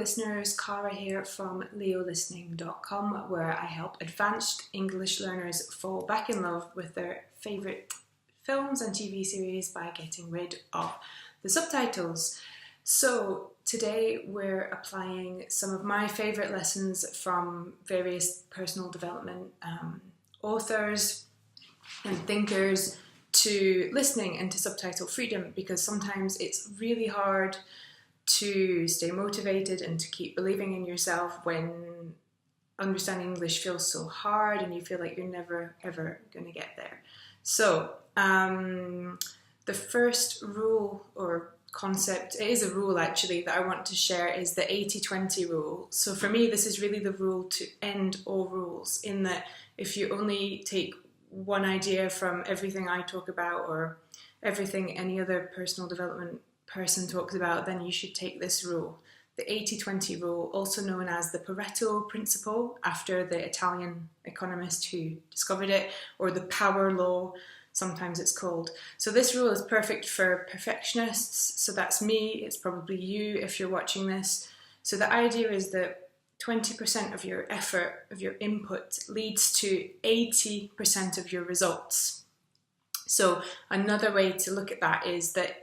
listeners, Cara here from leolistening.com, where I help advanced English learners fall back in love with their favourite films and TV series by getting rid of the subtitles. So today we're applying some of my favourite lessons from various personal development authors and thinkers to listening and to subtitle freedom, because sometimes it's really hard to stay motivated and to keep believing in yourself when understanding English feels so hard and you feel like you're never ever going to get there. So the first rule or concept, it is a rule actually, that I want to share is the 80-20 rule. So for me, this is really the rule to end all rules, in that if you only take one idea from everything I talk about or everything any other personal development person talks about, then you should take this rule. The 80-20 rule, also known as the Pareto principle, after the Italian economist who discovered it, or the power law, sometimes it's called. So this rule is perfect for perfectionists. So that's me, it's probably you if you're watching this. So the idea is that 20% of your effort, of your input, leads to 80% of your results. So another way to look at that is that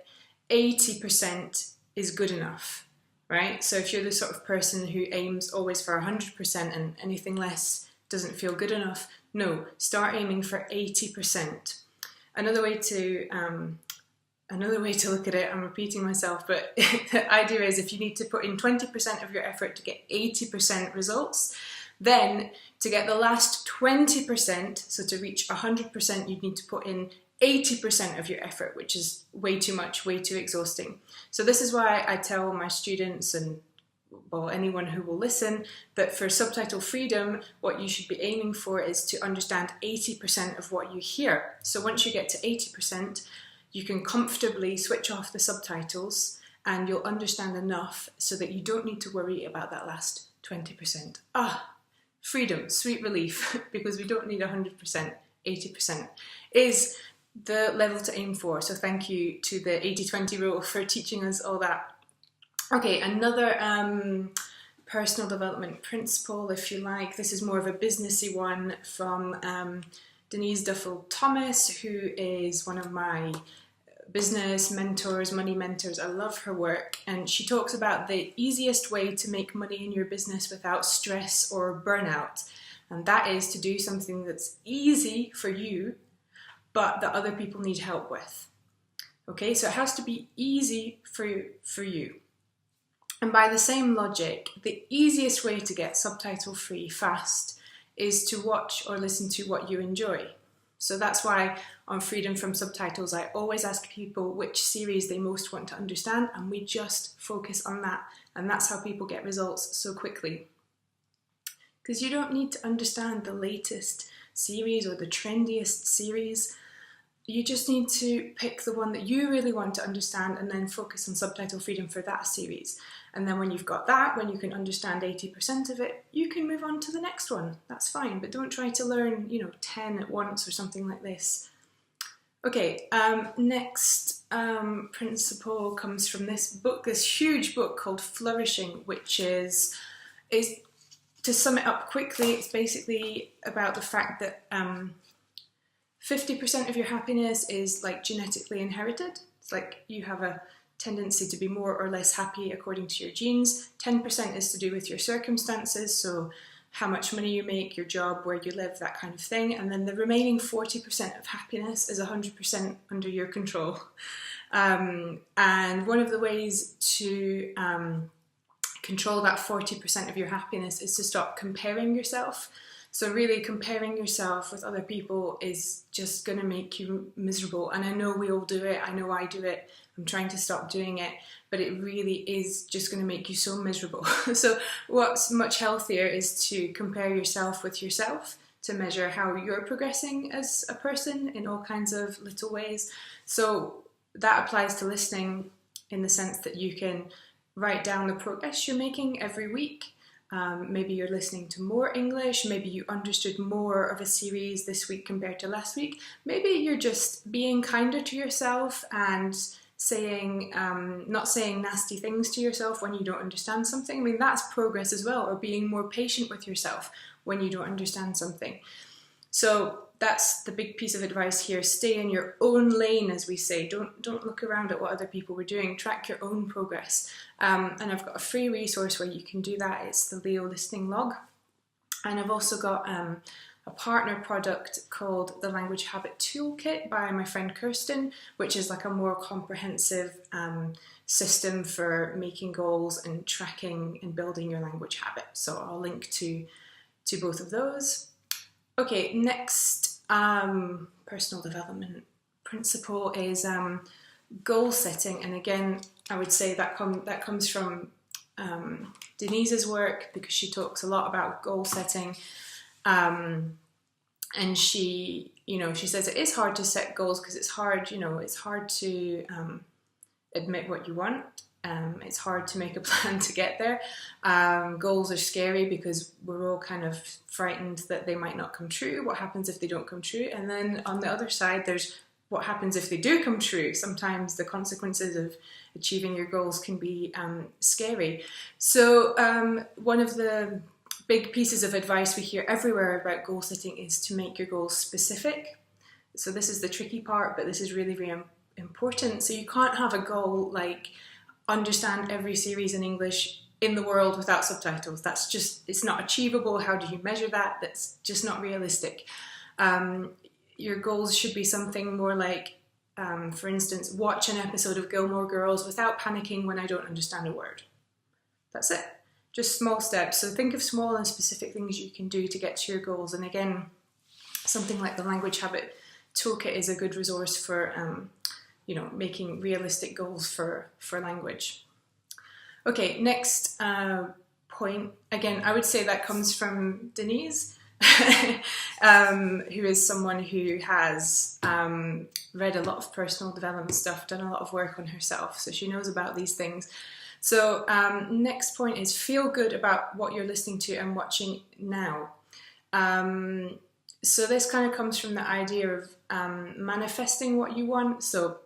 80% is good enough, right? So if you're the sort of person who aims always for 100% and anything less doesn't feel good enough, no, start aiming for 80%. Another way to look at it, I'm repeating myself, but the idea is if you need to put in 20% of your effort to get 80% results, then to get the last 20%, so to reach 100%, you need to put in 80% of your effort, which is way too much, way too exhausting. So this is why I tell my students and, well, anyone who will listen, that for subtitle freedom, what you should be aiming for is to understand 80% of what you hear. So once you get to 80%, you can comfortably switch off the subtitles and you'll understand enough so that you don't need to worry about that last 20%. Freedom, sweet relief, because we don't need 100%, 80% is the level to aim for. So thank you to the 80-20 rule for teaching us all that. Okay, another personal development principle, if you like. This is more of a businessy one from Denise Duffield-Thomas, who is one of my business mentors, money mentors. I love her work, and she talks about the easiest way to make money in your business without stress or burnout, and that is to do something that's easy for you but that other people need help with. Okay, so it has to be easy for you. And by the same logic, the easiest way to get subtitle free fast is to watch or listen to what you enjoy. So that's why on Freedom from Subtitles, I always ask people which series they most want to understand, and we just focus on that. And that's how people get results so quickly. Because you don't need to understand the latest series or the trendiest series. You just need to pick the one that you really want to understand and then focus on subtitle freedom for that series. And then when you've got that, when you can understand 80% of it, you can move on to the next one. That's fine, but don't try to learn, 10 at once or something like this. Okay, next principle comes from this book, this huge book called Flourishing, which is to sum it up quickly, it's basically about the fact that 50% of your happiness is like genetically inherited. It's like you have a tendency to be more or less happy according to your genes. 10% is to do with your circumstances, so how much money you make, your job, where you live, that kind of thing. And then the remaining 40% of happiness is 100% under your control. And one of the ways to control that 40% of your happiness is to stop comparing yourself. So really comparing yourself with other people is just going to make you miserable. And I know we all do it. I know I do it. I'm trying to stop doing it, but it really is just going to make you so miserable. So what's much healthier is to compare yourself with yourself, to measure how you're progressing as a person in all kinds of little ways. So that applies to listening in the sense that you can write down the progress you're making every week. Maybe you're listening to more English, maybe you understood more of a series this week compared to last week. Maybe you're just being kinder to yourself and saying, not saying nasty things to yourself when you don't understand something. I mean, that's progress as well, or being more patient with yourself when you don't understand something. So that's the big piece of advice here. Stay in your own lane, as we say. Don't look around at what other people were doing. Track your own progress. And I've got a free resource where you can do that. It's the Leo Listening Log. And I've also got a partner product called the Language Habit Toolkit by my friend Kirsten, which is like a more comprehensive system for making goals and tracking and building your language habit. So I'll link to both of those. Okay, next personal development principle is goal setting, and again, I would say that comes from Denise's work, because she talks a lot about goal setting, and she says it is hard to set goals because it's hard to admit what you want. It's hard to make a plan to get there. Goals are scary because we're all kind of frightened that they might not come true. What happens if they don't come true? And then on the other side, there's what happens if they do come true. Sometimes the consequences of achieving your goals can be scary. So one of the big pieces of advice we hear everywhere about goal setting is to make your goals specific. So this is the tricky part, but this is really, really important. So you can't have a goal like understand every series in English in the world without subtitles. It's not achievable. How do you measure that? That's just not realistic. Your goals should be something more like, for instance, watch an episode of Gilmore Girls without panicking when I don't understand a word. That's it. Just small steps. So think of small and specific things you can do to get to your goals. And again, something like the Language Habit Toolkit is a good resource for making realistic goals for language. Okay, next point. Again, I would say that comes from Denise, who is someone who has read a lot of personal development stuff, done a lot of work on herself, so she knows about these things. So next point is feel good about what you're listening to and watching now. So this kind of comes from the idea of manifesting what you want. So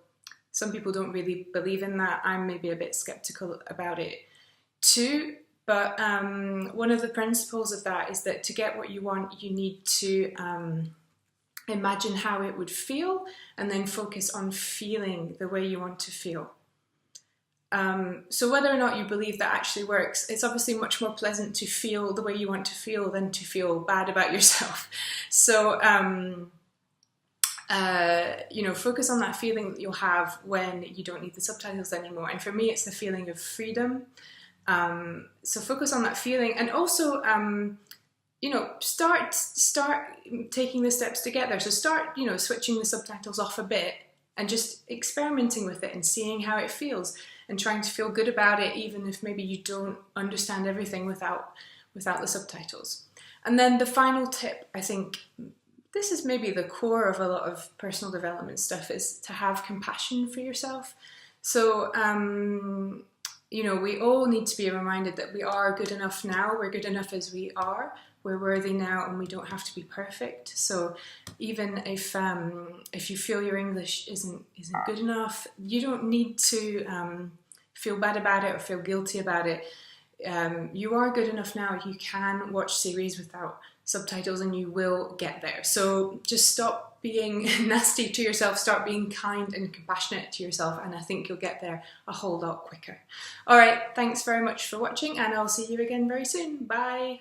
some people don't really believe in that. I'm maybe a bit skeptical about it too. But one of the principles of that is that to get what you want, you need to imagine how it would feel and then focus on feeling the way you want to feel. So whether or not you believe that actually works, it's obviously much more pleasant to feel the way you want to feel than to feel bad about yourself. So, focus on that feeling that you'll have when you don't need the subtitles anymore. And for me, it's the feeling of freedom. So focus on that feeling, and also, start taking the steps together. So start, switching the subtitles off a bit and just experimenting with it and seeing how it feels and trying to feel good about it, even if maybe you don't understand everything without the subtitles. And then the final tip, I think, this is maybe the core of a lot of personal development stuff, is to have compassion for yourself. So, we all need to be reminded that we are good enough now. We're good enough as we are. We're worthy now, and we don't have to be perfect. So even if you feel your English isn't good enough, you don't need to feel bad about it or feel guilty about it. You are good enough now. You can watch series without subtitles and you will get there. So just stop being nasty to yourself, start being kind and compassionate to yourself, and I think you'll get there a whole lot quicker. All right, thanks very much for watching, and I'll see you again very soon. Bye.